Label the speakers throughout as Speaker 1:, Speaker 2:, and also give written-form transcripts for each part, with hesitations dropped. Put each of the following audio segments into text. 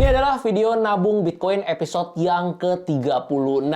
Speaker 1: Ini adalah video nabung Bitcoin episode yang ke-36.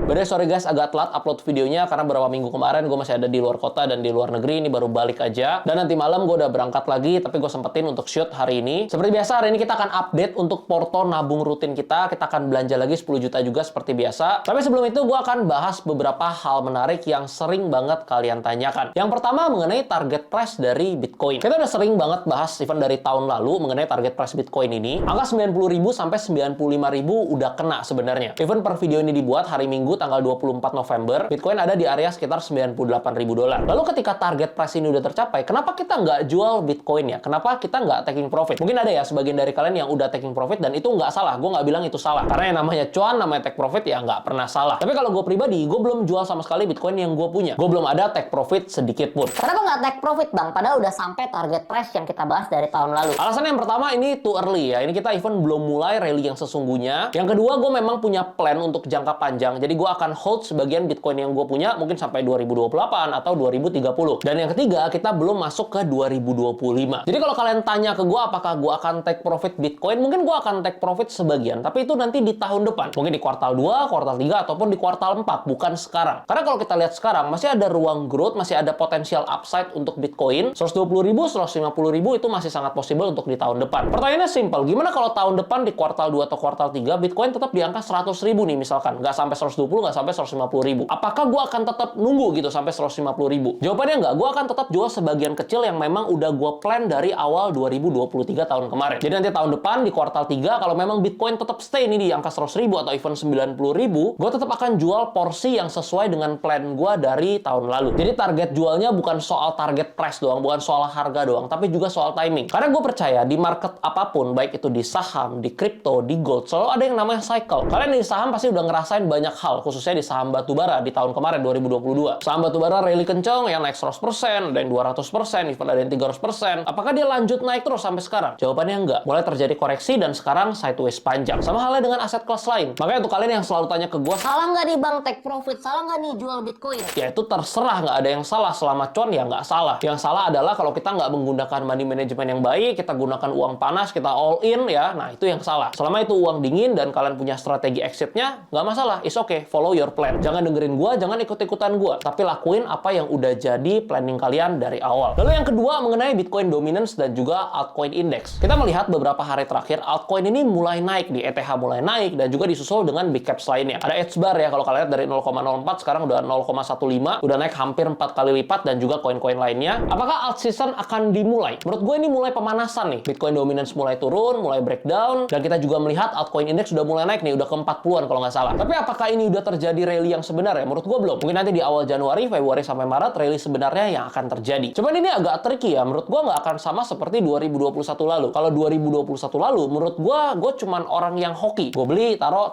Speaker 1: Bener, sorry guys, agak telat upload videonya karena beberapa minggu kemarin gue masih ada di luar kota dan di luar negeri. Ini baru balik aja. Dan nanti malam gue udah berangkat lagi, tapi gue sempetin untuk shoot hari ini. Seperti biasa, hari ini kita akan update untuk porto nabung rutin kita. Kita akan belanja lagi 10 juta juga seperti biasa. Tapi sebelum itu, gue akan bahas beberapa hal menarik yang sering banget kalian tanyakan. Yang pertama, mengenai target price dari Bitcoin. Kita udah sering banget bahas, even dari tahun lalu, mengenai target price Bitcoin ini. Angka 90.000 sampai 95.000 udah kena sebenarnya. Even per video ini dibuat hari Minggu, tanggal 24 November, Bitcoin ada di area sekitar 98.000 dolar. Lalu ketika target price ini udah tercapai, kenapa kita nggak jual Bitcoin ya? Kenapa kita nggak taking profit? Mungkin ada ya sebagian dari kalian yang udah taking profit, dan itu nggak salah. Gue nggak bilang itu salah. Karena yang namanya cuan, namanya take profit ya nggak pernah salah. Tapi kalau gue pribadi, gue belum jual sama sekali Bitcoin yang gue punya. Gue belum ada take profit sedikit pun.
Speaker 2: Kenapa nggak take profit, Bang? Padahal udah sampai target price yang kita bahas dari tahun lalu.
Speaker 1: Alasan yang pertama, ini too early ya. Ini kita even belum mulai rally yang sesungguhnya. Yang kedua, gue memang punya plan untuk jangka panjang. Jadi gue akan hold sebagian Bitcoin yang gue punya mungkin sampai 2028 atau 2030. Dan yang ketiga, kita belum masuk ke 2025. Jadi kalau kalian tanya ke gue apakah gue akan take profit Bitcoin, mungkin gue akan take profit sebagian. Tapi itu nanti di tahun depan. Mungkin di kuartal 2, kuartal 3, ataupun di kuartal 4. Bukan sekarang. Karena kalau kita lihat sekarang, masih ada ruang growth, masih ada potensial upside untuk Bitcoin. 120.000, 150.000 itu masih sangat possible untuk di tahun depan. Pertanyaannya simple. Gimana kalau tahun depan di kuartal 2 atau kuartal 3, Bitcoin tetap di angka 100.000 nih misalkan. Nggak sampai 120, nggak sampai 150.000. Apakah gue akan tetap nunggu gitu sampai 150.000? Jawabannya enggak. Gue akan tetap jual sebagian kecil yang memang udah gue plan dari awal 2023 tahun kemarin. Jadi nanti tahun depan di kuartal 3, kalau memang Bitcoin tetap stay ini di angka 100.000 atau even 90.000, gue tetap akan jual porsi yang sesuai dengan plan gue dari tahun lalu. Jadi target jualnya bukan soal target price doang, bukan soal harga doang, tapi juga soal timing. Karena gue percaya di market apapun, baik itu di saham, di kripto, di gold, selalu ada yang namanya cycle. Kalian di saham pasti udah ngerasain banyak hal, khususnya di saham batubara di tahun kemarin 2022. Saham batubara rally kenceng, yang naik 100%, ada yang 200%, even ada yang 300%. Apakah dia lanjut naik terus sampai sekarang? Jawabannya enggak. Mulai terjadi koreksi dan sekarang sideways panjang. Sama halnya dengan aset kelas lain. Makanya untuk kalian yang selalu tanya ke gue,
Speaker 2: Salah nggak nih, Bang, take profit? Salah nggak nih jual Bitcoin?
Speaker 1: ya itu terserah, nggak ada yang salah. Selama cuan ya nggak salah. Yang salah adalah kalau kita nggak menggunakan money management yang baik, kita gunakan uang panas, kita all in ya, nah itu yang salah. Selama itu uang dingin dan kalian punya strategi exitnya, nggak masalah. It's okay, follow your plan. Jangan dengerin gua, jangan ikut-ikutan gua, tapi lakuin apa yang udah jadi planning kalian dari awal. Lalu yang kedua, mengenai Bitcoin dominance dan juga altcoin index. Kita melihat beberapa hari terakhir, altcoin ini mulai naik, di ETH mulai naik, dan juga disusul dengan big caps lainnya. Ada H-bar ya, kalau kalian lihat dari 0,04 sekarang udah 0,15, udah naik hampir 4 kali lipat, dan juga koin-koin lainnya. Apakah alt season akan dimulai? Menurut gue ini mulai pemanasan nih. Bitcoin dominance mulai turun, mulai breakdown, dan kita juga melihat altcoin index udah mulai naik nih, udah ke 40-an kalau nggak salah. Tapi apakah ini udah terjadi rally yang sebenarnya? Menurut gue belum. Mungkin nanti di awal Januari, Februari sampai Maret, rally sebenarnya yang akan terjadi. Cuman ini agak tricky ya. Menurut gue nggak akan sama seperti 2021 lalu. Kalau 2021 lalu, menurut gue cuman orang yang hoki. Gue beli, taruh.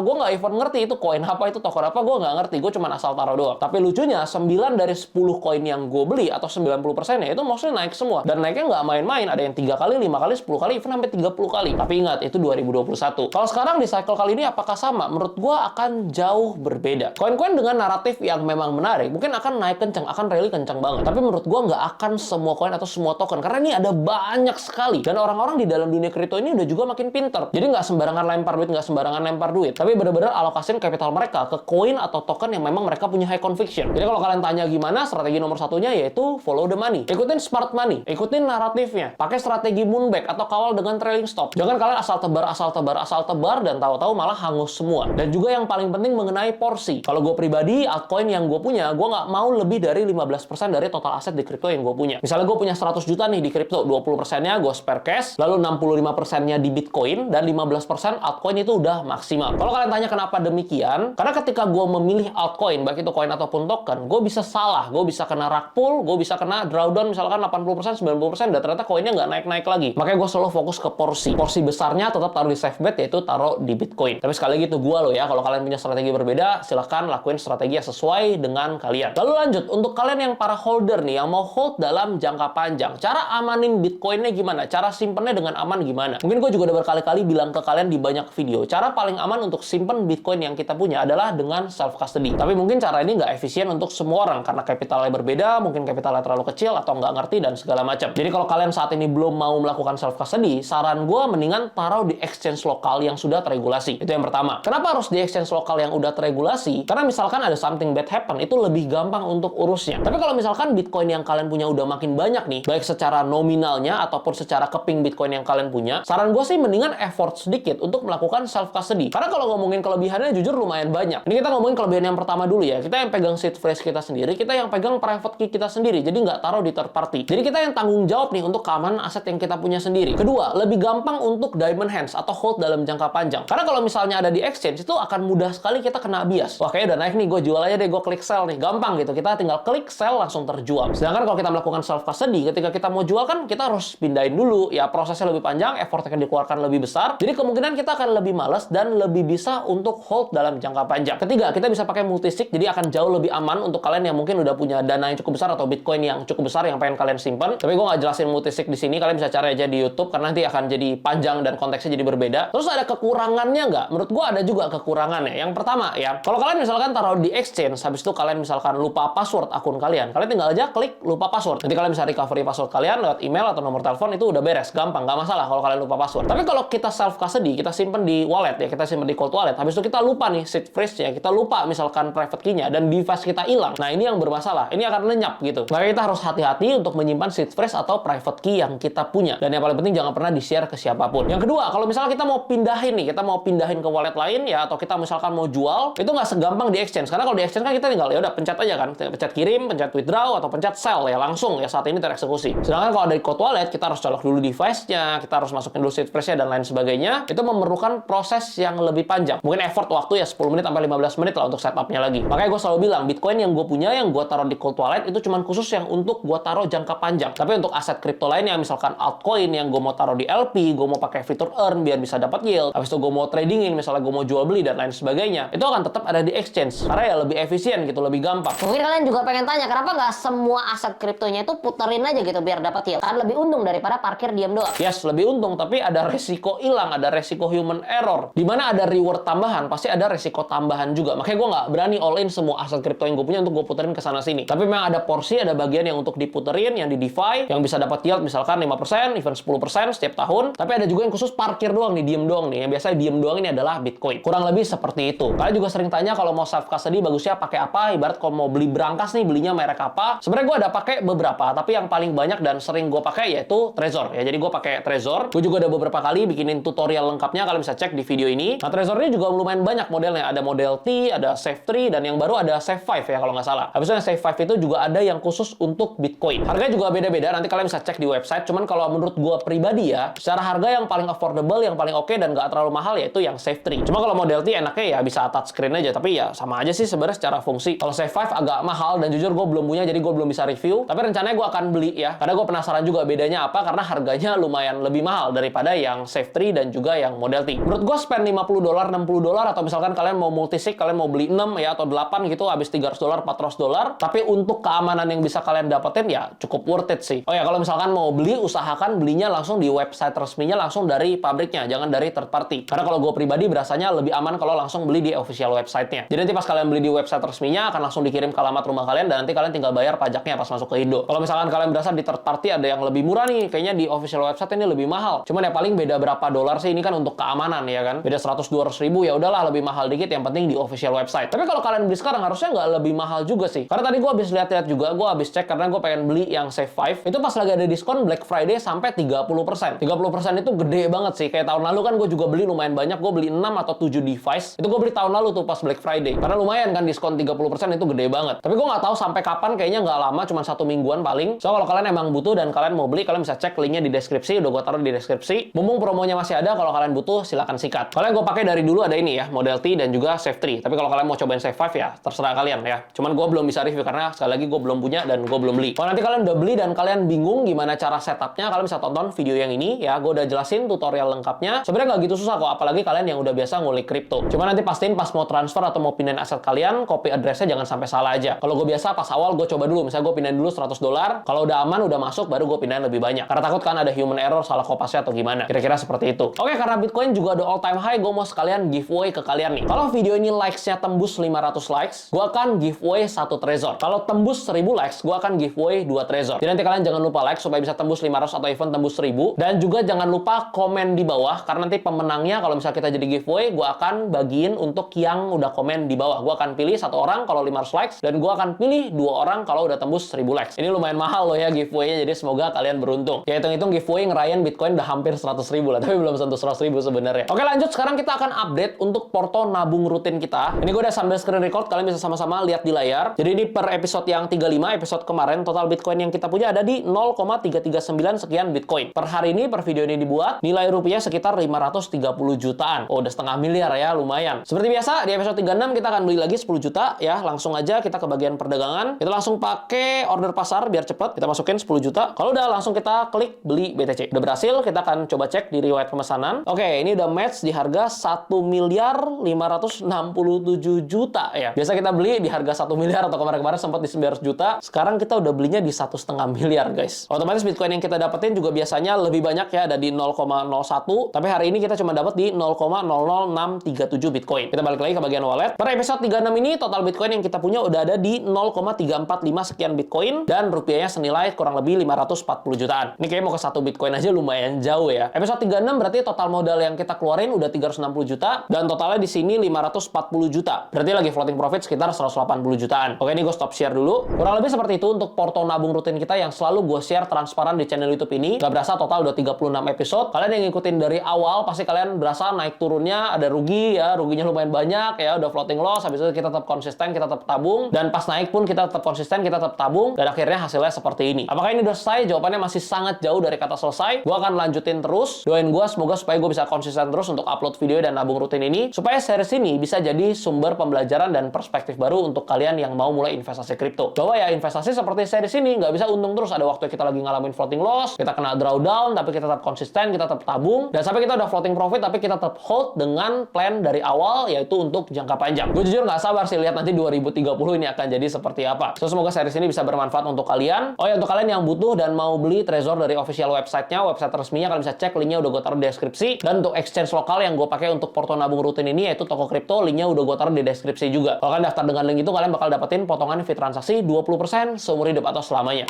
Speaker 1: Gue nggak even ngerti itu koin apa, itu token apa, gue nggak ngerti. Gue cuman asal taruh doang. Tapi lucunya, 9 dari 10 koin yang gue beli, atau 90%-nya, itu mostly naik semua. Dan naiknya nggak main-main. Ada yang 3 kali, 5 kali, 10 kali, even sampai 30 kali. Tapi ingat, itu 2021. Kalau sekarang di cycle kali ini, apakah sama? Menurut gue akan jauh berbeda. Koin-koin dengan naratif yang memang menarik, mungkin akan naik kencang, akan rally kencang banget. Tapi menurut gue nggak akan semua koin atau semua token. Karena ini ada banyak sekali. Dan orang-orang di dalam dunia kripto ini udah juga makin pinter. Jadi nggak sembarangan lempar duit, nggak sembarangan lempar duit. Tapi benar-benar alokasin kapital mereka ke koin atau token yang memang mereka punya high conviction. Jadi kalau kalian tanya gimana, strategi nomor satunya yaitu follow the money. Ikutin smart money. Ikutin naratifnya. Pakai strategi moonback atau kawal dengan trailing stop. Jangan kalian asal tebar, dan tahu-tahu malah hangus semua. Dan juga yang paling penting mengenai porsi. Kalau gue pribadi, altcoin yang gue punya, gue nggak mau lebih dari 15% dari total aset di kripto yang gue punya. Misalnya gue punya 100 juta nih di kripto, 20%-nya gue spare cash, lalu 65%-nya di Bitcoin, dan 15% altcoin itu udah maksimal. Kalau kalian tanya kenapa demikian, karena ketika gue memilih altcoin, baik itu koin ataupun token, gue bisa salah, gue bisa kena rug pull, gue bisa kena drawdown misalkan 80%, 90%, dan ternyata koinnya nggak naik-naik lagi. Makanya gue selalu fokus ke porsi. Porsi besarnya tetap taruh di safe bet, yaitu taruh di Bitcoin. Tapi sekali lagi itu gue loh ya, kalau kalian punya strategi strategi berbeda, silahkan lakuin strategi yang sesuai dengan kalian. Lalu lanjut, untuk kalian yang para holder nih, yang mau hold dalam jangka panjang, cara amanin Bitcoinnya gimana? Cara simpennya dengan aman gimana? Mungkin gue juga udah berkali-kali bilang ke kalian di banyak video, cara paling aman untuk simpen Bitcoin yang kita punya adalah dengan self-custody. Tapi mungkin cara ini nggak efisien untuk semua orang, karena kapitalnya berbeda, mungkin kapitalnya terlalu kecil, atau nggak ngerti, dan segala macam. Jadi kalau kalian saat ini belum mau melakukan self-custody, saran gue mendingan taruh di exchange lokal yang sudah teregulasi. Itu yang pertama. Kenapa harus di exchange lokal yang udah teregulasi? Karena misalkan ada something bad happen, itu lebih gampang untuk urusnya. Tapi kalau misalkan Bitcoin yang kalian punya udah makin banyak nih, baik secara nominalnya ataupun secara keping Bitcoin yang kalian punya, saran gue sih mendingan effort sedikit untuk melakukan self-custody. Karena kalau ngomongin kelebihannya jujur lumayan banyak. Ini kita ngomongin kelebihan yang pertama dulu ya. Kita yang pegang seed phrase kita sendiri, kita yang pegang private key kita sendiri. Jadi nggak taruh di third party. Jadi kita yang tanggung jawab nih untuk keamanan aset yang kita punya sendiri. Kedua, lebih gampang untuk diamond hands atau hold dalam jangka panjang. Karena kalau misalnya ada di exchange, itu akan mudah sekali kita kena bias. Wah, kayaknya udah naik nih, gue jual aja deh, gue klik sell nih. Gampang gitu. Kita tinggal klik sell langsung terjual. Sedangkan kalau kita melakukan self-custody, ketika kita mau jual kan kita harus pindahin dulu. Ya, prosesnya lebih panjang, effort yang dikeluarkan lebih besar. Jadi kemungkinan kita akan lebih malas dan lebih bisa untuk hold dalam jangka panjang. Ketiga, kita bisa pakai multisig, jadi akan jauh lebih aman untuk kalian yang mungkin udah punya dana yang cukup besar atau Bitcoin yang cukup besar yang pengen kalian simpan. Tapi gue nggak jelasin multisig di sini, kalian bisa cari aja di YouTube karena nanti akan jadi panjang dan konteksnya jadi berbeda. Terus ada kekurangannya nggak? Menurut gue ada juga kekurangannya. Yang pertama ya, kalau kalian misalkan taruh di exchange, habis itu kalian misalkan lupa password akun kalian tinggal aja klik lupa password. Nanti kalian bisa recovery password kalian lewat email atau nomor telepon, itu udah beres, gampang, nggak masalah kalau kalian lupa password. Tapi kalau kita self custody, kita simpen di wallet ya, kita simpen di cold wallet, habis itu kita lupa nih seed phrase-nya, kita lupa misalkan private key-nya dan device kita hilang. Nah, ini yang bermasalah. Ini akan lenyap gitu. Maka kita harus hati-hati untuk menyimpan seed phrase atau private key yang kita punya. Dan yang paling penting jangan pernah di-share ke siapapun. Yang kedua, kalau misalnya kita mau pindahin nih, kita mau pindahin ke wallet lain ya, atau kita misalkan mau jual, itu nggak segampang di exchange. Karena kalau di exchange kan kita tinggal ya udah pencet aja kan, pencet kirim, pencet withdraw atau pencet sell ya, langsung ya saat ini tereksekusi. Sedangkan kalau dari cold wallet kita harus colok dulu device-nya, kita harus masukin dulu seed phrase-nya dan lain sebagainya. Itu memerlukan proses yang lebih panjang. Mungkin effort waktu ya 10 menit sampai 15 menit lah untuk setup-nya lagi. Makanya gue selalu bilang, Bitcoin yang gue punya, yang gue taruh di cold wallet itu cuma khusus yang untuk gue taruh jangka panjang. Tapi untuk aset kripto lainnya, misalkan altcoin yang gue mau taruh di LP, gue mau pakai fitur earn biar bisa dapat yield. Habis itu gue mau tradingin, misalnya gue mau jual beli dan lain sebagainya. Itu akan tetap ada di exchange. Karena ya lebih efisien gitu, lebih gampang.
Speaker 2: Mungkin kalian juga pengen tanya, kenapa nggak semua aset kriptonya itu puterin aja gitu biar dapat yield? Kan lebih untung daripada parkir diam doang.
Speaker 1: Yes, lebih untung, tapi ada resiko hilang, ada resiko human error. Dimana ada reward tambahan, pasti ada resiko tambahan juga. Makanya gue nggak berani all in semua aset kripto yang gue punya untuk gue puterin ke sana sini. Tapi memang ada porsi, ada bagian yang untuk diputerin, yang di DeFi, yang bisa dapat yield misalkan 5%, even 10% setiap tahun. Tapi ada juga yang khusus parkir doang nih, diem doang nih. Yang biasanya diem doang ini adalah Bitcoin. Kurang lebih seperti itu. Kalian juga sering tanya kalau mau self custody bagusnya pakai apa? Ibarat kalau mau beli berangkas nih, belinya merek apa? Sebenarnya gue ada pakai beberapa, tapi yang paling banyak dan sering gue pakai yaitu Trezor ya. Jadi gue pakai Trezor. Gue juga ada beberapa kali bikinin tutorial lengkapnya, kalian bisa cek di video ini. Nah, Trezor ini juga lumayan banyak modelnya. Ada model T, ada Safe 3, dan yang baru ada Safe 5 ya kalau nggak salah. Habis itu yang Safe 5 itu juga ada yang khusus untuk Bitcoin. Harganya juga beda-beda, nanti kalian bisa cek di website. Cuman kalau menurut gue pribadi ya, secara harga yang paling affordable, yang paling oke dan nggak terlalu mahal yaitu yang Safe 3. Cuma kalau model T enaknya ya bisa touch screen aja, tapi ya sama aja sih sebenarnya secara fungsi. Kalau Safe 5 agak mahal dan jujur gue belum punya, jadi gue belum bisa review. Tapi rencananya gue akan beli ya, karena gue penasaran juga bedanya apa, karena harganya lumayan lebih mahal daripada yang Safe 3 dan juga yang model T. Menurut gue spend $50, $60, atau misalkan kalian mau multisig, kalian mau beli 6 ya atau 8 gitu, habis $300, $400. Tapi untuk keamanan yang bisa kalian dapetin ya cukup worth it sih. Oh ya, kalau misalkan mau beli, usahakan belinya langsung di website resminya, langsung dari pabriknya, jangan dari third party. Karena kalau gue pribadi berasanya lebih aman kalau langsung beli di official website-nya. Jadi nanti pas kalian beli di website resminya akan langsung dikirim ke alamat rumah kalian dan nanti kalian tinggal bayar pajaknya pas masuk ke Indo. Kalau misalkan kalian berasa di third party ada yang lebih murah nih, kayaknya di official website ini lebih mahal. Cuman ya paling beda berapa dolar sih, ini kan untuk keamanan ya kan. Beda 100-200 ribu, ya udahlah lebih mahal dikit, yang penting di official website. Tapi kalau kalian beli sekarang harusnya nggak lebih mahal juga sih. Karena tadi gue habis lihat-lihat juga, gue habis cek karena gue pengen beli yang Safe 5. Itu pas lagi ada diskon Black Friday sampai 30%. 30% itu gede banget sih. Kayak tahun lalu kan gue juga beli lumayan banyak, gue beli 6 atau 7 device. Itu gue beli tahun lalu tuh pas Black Friday. Karena lumayan kan diskon 30% itu gede banget. Tapi gue nggak tahu sampai kapan, kayaknya nggak lama, cuma 1 mingguan paling. So kalau kalian emang butuh dan kalian mau beli, kalian bisa cek linknya di deskripsi, udah gue taruh di deskripsi. Mumpung promonya masih ada, kalau kalian butuh silahkan sikat. Kalau yang gue pakai dari dulu ada ini ya, model T dan juga Safe 3. Tapi kalau kalian mau cobain Safe 5 ya terserah kalian ya. Cuman gue belum bisa review karena sekali lagi gue belum punya dan gue belum beli. Kalau nanti kalian udah beli dan kalian bingung gimana cara setupnya, kalian bisa tonton video yang ini ya. Gue udah jelasin tutorial lengkapnya. Sebenarnya nggak gitu susah kok, apalagi kalian yang udah biasa ngulik kripto. Cuma nanti pastiin pas mau transfer atau mau pindahin aset kalian, copy address-nya jangan sampai salah aja. Kalau gue biasa pas awal gue coba dulu, misalnya gue pindahin dulu $100, kalau udah aman, udah masuk, baru gue pindahin lebih banyak. Karena takut kan ada human error, salah kopasnya atau gimana. Kira-kira seperti itu. Oke, karena Bitcoin juga ada all time high, gue mau sekalian giveaway ke kalian nih. Kalau video ini likes-nya tembus 500 likes, gue akan giveaway 1 Trezor. Kalau tembus 1000 likes, gue akan giveaway 2 Trezor. Jadi nanti kalian jangan lupa like supaya bisa tembus 500 atau even tembus 1000. Dan juga jangan lupa komen di bawah, karena nanti pemenangnya kalau misalnya kita jadi giveaway, gue akan bagiin untuk yang udah komen di bawah. Gue akan pilih 1 orang kalau 500 likes, dan gue akan pilih 2 orang kalau udah tembus 1000 likes. Ini lumayan mahal loh ya giveaway-nya, jadi semoga kalian beruntung. Ya hitung-hitung giveaway ngerayain Bitcoin udah hampir 100.000 lah, tapi belum sentuh 100.000 sebenarnya. Oke, lanjut. Sekarang kita akan update untuk porto nabung rutin kita. Ini gue udah sambil screen record, kalian bisa sama-sama lihat di layar. Jadi ini per episode yang 35, episode kemarin, total Bitcoin yang kita punya ada di 0,339 sekian Bitcoin. Per hari ini, per video ini dibuat, nilai rupiah sekitar 530 jutaan. Oh, udah setengah miliar ya, lumayan. Seperti biasa, di episode 36 kita akan beli lagi 10 juta ya. Langsung aja kita ke bagian perdagangan. Kita langsung pakai order pasar biar cepet. Kita masukin 10 juta. Kalau udah, langsung kita klik beli BTC. Udah berhasil, kita akan coba cek di riwayat pemesanan. Oke, ini udah match di harga 1.567 juta ya. Biasa kita beli di harga 1 miliar atau kemarin-kemarin sempat di 900 juta. Sekarang kita udah belinya di 1,5 miliar, guys. Otomatis Bitcoin yang kita dapetin juga biasanya lebih banyak ya, ada di 0,01. Tapi hari ini kita cuma dapat di 0,00637 Bitcoin. Kita balik lagi ke bagian wallet. Per episode 36 ini, total Bitcoin yang kita punya udah ada di 0,345 sekian Bitcoin. Dan rupiahnya senilai kurang lebih 540 jutaan. Ini kayaknya mau ke 1 Bitcoin aja lumayan jauh ya. Episode 36 berarti total modal yang kita keluarin udah 360 juta. Dan totalnya di sini 540 juta. Berarti lagi floating profit sekitar 180 jutaan. Oke, ini gue stop share dulu. Kurang lebih seperti itu untuk porto nabung rutin kita yang selalu gue share transparan di channel YouTube ini. Gak berasa total udah 36 episode. Kalian yang ngikutin dari awal pasti kalian berasa naik turunnya ada rugi ya, ruginya lumayan banyak ya, udah floating loss, habis itu kita tetap konsisten, kita tetap tabung, dan pas naik pun kita tetap konsisten, kita tetap tabung, dan akhirnya hasilnya seperti ini. Apakah ini udah selesai? Jawabannya masih sangat jauh dari kata selesai. Gue akan lanjutin terus. Doain gue semoga supaya gue bisa konsisten terus untuk upload video dan nabung rutin ini, supaya series ini bisa jadi sumber pembelajaran dan perspektif baru untuk kalian yang mau mulai investasi kripto. Bahwa ya investasi seperti series ini nggak bisa untung terus. Ada waktu kita lagi ngalamin floating loss, kita kena drawdown, tapi kita tetap konsisten, kita tetap tabung, dan sampai kita udah floating profit, tapi kita tetap hold dengan plan dari awal, yaitu untuk jangka panjang. Gue jujur nggak sabar sih lihat nanti 2030 ini akan jadi seperti apa. So, semoga series ini bisa bermanfaat untuk kalian. Oh ya, untuk kalian yang butuh dan mau beli Trezor dari official website-nya, website resminya, kalian bisa cek, linknya udah gue taruh di deskripsi. Dan untuk exchange lokal yang gue pakai untuk porto nabung rutin ini, yaitu Toko Kripto, linknya udah gue taruh di deskripsi juga. Kalau kalian daftar dengan link itu, kalian bakal dapetin potongan fee transaksi 20% seumur hidup atau selamanya.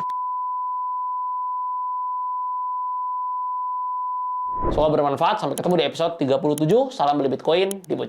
Speaker 1: Semoga bermanfaat. Sampai ketemu di episode 37. Salam beli Bitcoin di Bocok.